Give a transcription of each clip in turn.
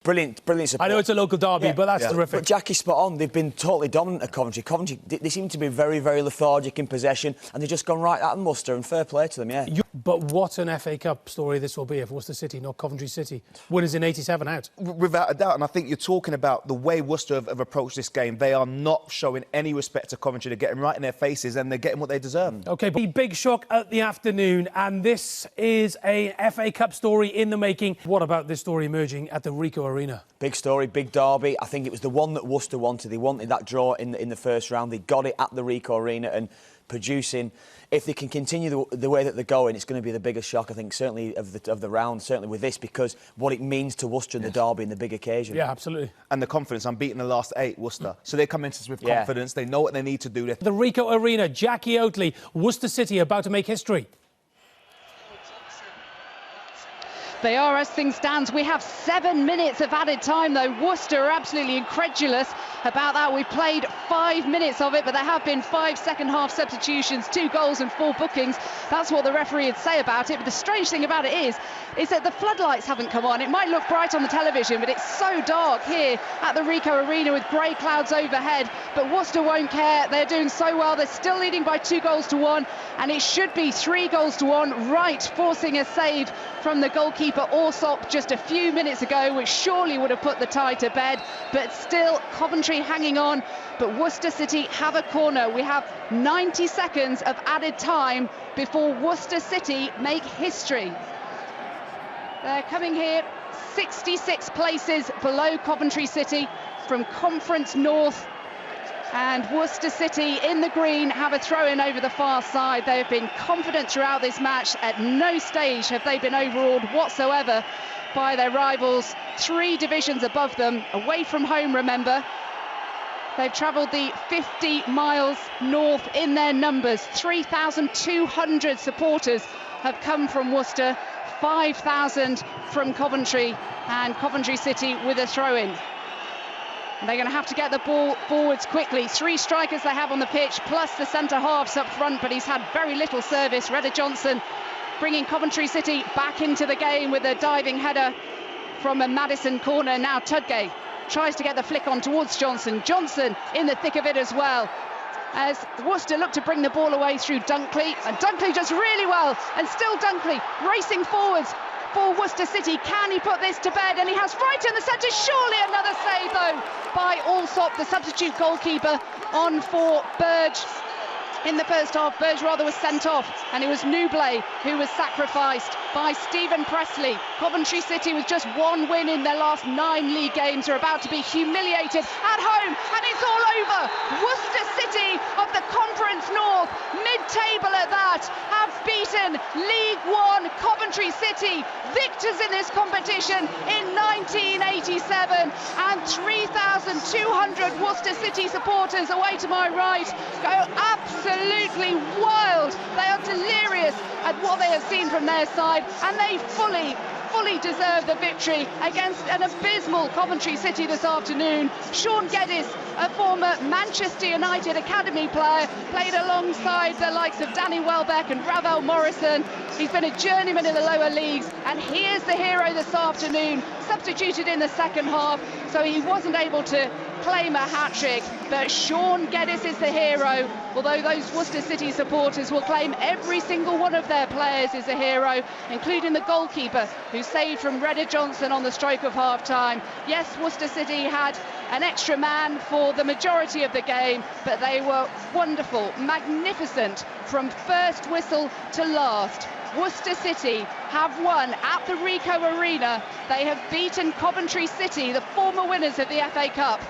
Brilliant support. I know it's a local derby, but that's terrific. But Jackie's spot on. They've been totally dominant at Coventry. Coventry, they seem to be very, very lethargic in possession, and they've just gone right at Worcester, and fair play to them, yeah. But what an FA Cup story this will be if Worcester City, not Coventry City. Winners in 87 out. Without a doubt, and I think you're talking about the way Worcester have approached this game. They are not showing any respect to Coventry. They're getting right in their faces, and they're getting what they deserve. OK, but the big shock at the afternoon, and this is a FA Cup story in the making. What about this story emerging at the Ricoh Arena? Big story, big derby. I think it was the one that Worcester wanted. They wanted that draw in the first round. They got it at the Ricoh Arena, and producing. If they can continue the way that they're going, it's going to be the biggest shock, I think, certainly of the round, certainly with this, because what it means to Worcester in the derby and the big occasion. Yeah, absolutely. And the confidence, I'm beating the last 8, Worcester. So they come into this with confidence. They know what they need to do. The Ricoh Arena, Jackie Oatley, Worcester City about to make history. They are, as things stand. We have 7 minutes of added time, though. Worcester are absolutely incredulous about that. We played 5 minutes of it, but there have been 5 second-half substitutions, 2 goals and 4 bookings. That's what the referee would say about it. But the strange thing about it is that the floodlights haven't come on. It might look bright on the television, but it's so dark here at the Ricoh Arena with grey clouds overhead. But Worcester won't care. They're doing so well. They're still leading by 2 goals to 1, and it should be 3 goals to 1. Wright forcing a save from the goalkeeper Alsop just a few minutes ago, which surely would have put the tie to bed. But still, Coventry hanging on. But Worcester City have a corner. We have 90 seconds of added time before Worcester City make history. They're coming here 66 places below Coventry City from Conference North. And Worcester City in the green have a throw-in over the far side. They have been confident throughout this match. At no stage have they been overawed whatsoever by their rivals. 3 divisions above them, away from home, remember. They've travelled the 50 miles north in their numbers. 3,200 supporters have come from Worcester, 5,000 from Coventry, and Coventry City with a throw-in. They're going to have to get the ball forwards quickly. 3 strikers they have on the pitch, plus the centre-halves up front, but he's had very little service. Redder Johnson bringing Coventry City back into the game with a diving header from a Madison corner. Now Tudgay tries to get the flick on towards Johnson. Johnson in the thick of it as well, as Worcester look to bring the ball away through Dunkley. And Dunkley does really well, and still Dunkley racing forwards for Worcester City. Can he put this to bed? And he has right in the centre. Surely another save, though, by Alsop, the substitute goalkeeper, on for Burge. In the first half, Burge rather was sent off, and it was Newblay who was sacrificed by Stephen Pressley. Coventry City, with just 1 win in their last 9 league games, are about to be humiliated at home, and it's all over. Worcester City of the Conference North, mid-table at that, have beaten League One Coventry City, victors in this competition in 1987, and 3,200 Worcester City supporters away to my right go absolutely wild. They are delirious at what they have seen from their side, and they fully deserve the victory against an abysmal Coventry City this afternoon. Sean Geddes, a former Manchester United academy player, played alongside the likes of Danny Welbeck and Ravel Morrison. He's been a journeyman in the lower leagues, and he is the hero this afternoon, substituted in the second half, so he wasn't able to claim a hat-trick. But Sean Geddes is the hero, although those Worcester City supporters will claim every single one of their players is a hero, including the goalkeeper who saved from Redder Johnson on the stroke of half-time. Yes, Worcester City had an extra man for the majority of the game, but they were wonderful, magnificent from first whistle to last. Worcester City have won at the Ricoh Arena. They have beaten Coventry City, the former winners of the FA Cup,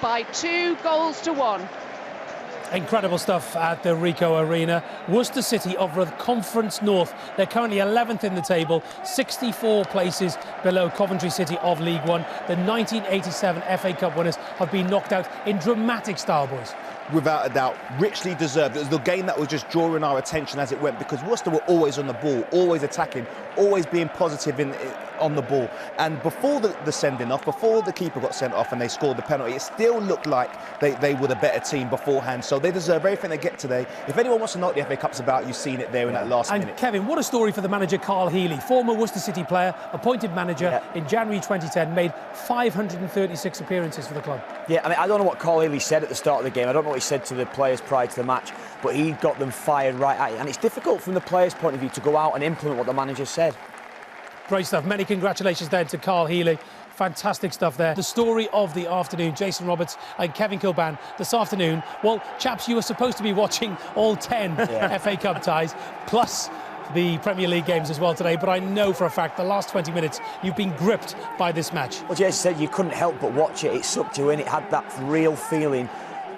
by 2 goals to 1. Incredible stuff at the Ricoh Arena. Worcester City of the Conference North. They're currently 11th in the table, 64 places below Coventry City of League One. The 1987 FA Cup winners have been knocked out in dramatic style, boys. Without a doubt, richly deserved. It was the game that was just drawing our attention as it went, because Worcester were always on the ball, always attacking, always being positive on the ball. And before the sending off, before the keeper got sent off and they scored the penalty, it still looked like they were the better team beforehand. So they deserve everything they get today. If anyone wants to know what the FA Cup's about, you've seen it there in that last minute. And Kevin, what a story for the manager Carl Healy, former Worcester City player, appointed manager in January 2010, made 536 appearances for the club. Yeah, I mean, I don't know what Carl Healy said at the start of the game. I don't know what he said to the players prior to the match, but he got them fired right at it. And it's difficult from the players' point of view to go out and implement what the manager said. Great stuff. Many congratulations then to Carl Healy. Fantastic stuff there. The story of the afternoon, Jason Roberts and Kevin Kilban this afternoon. Well, chaps, you were supposed to be watching all 10 FA Cup ties, plus the Premier League games as well today, but I know for a fact the last 20 minutes you've been gripped by this match. Well, Jason said you couldn't help but watch it. It sucked you in. It had that real feeling.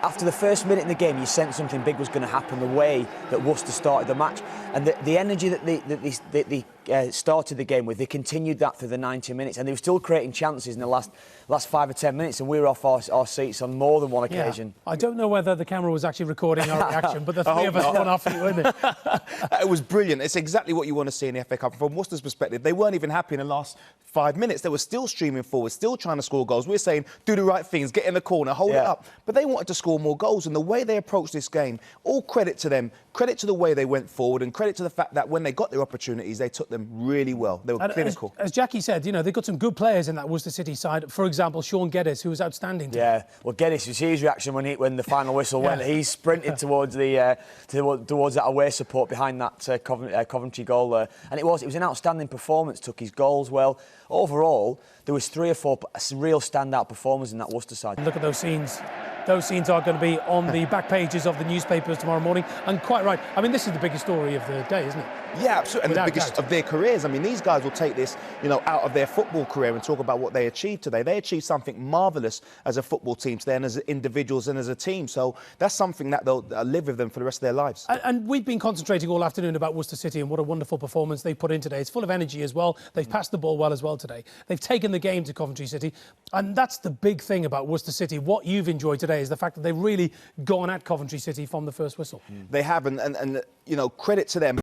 After the first minute in the game, you sensed something big was going to happen, the way that Worcester started the match. And the energy that they started the game with, they continued that through the 90 minutes. And they were still creating chances in the last 5 or 10 minutes. And we were off our seats on more than one occasion. I don't know whether the camera was actually recording our reaction, but the three of us went off it, weren't it? It was brilliant. It's exactly what you want to see in the FA Cup. From Worcester's perspective, they weren't even happy in the last 5 minutes. They were still streaming forward, still trying to score goals. We're saying, do the right things, get in the corner, hold it up. But they wanted to score more goals. And the way they approached this game, all credit to them, credit to the way they went forward, and credit to the fact that when they got their opportunities, they took them really well. They were clinical. As Jackie said, you know, they've got some good players in that Worcester City side. For example, Sean Geddes, who was outstanding today. Yeah, well, Geddes, you see his reaction when the final whistle went. He sprinted towards the towards that away support behind that Coventry goal there. And it was an outstanding performance, took his goals well. Overall, there was 3 or 4 real standout performers in that Worcester side. Look at those scenes. Those scenes are going to be on the back pages of the newspapers tomorrow morning. And quite right. I mean, this is the biggest story of the day, isn't it? Yeah, absolutely. And Without the biggest doubt. of their careers. I mean, these guys will take this, you know, out of their football career and talk about what they achieved today. They achieved something marvellous as a football team today, and as individuals and as a team. So that's something that they'll live with them for the rest of their lives. And we've been concentrating all afternoon about Worcester City and what a wonderful performance they put in today. It's full of energy as well. They've passed the ball well as well today. They've taken the game to Coventry City. And that's the big thing about Worcester City. What you've enjoyed today is the fact that they've really gone at Coventry City from the first whistle. They have, and you know, credit to them.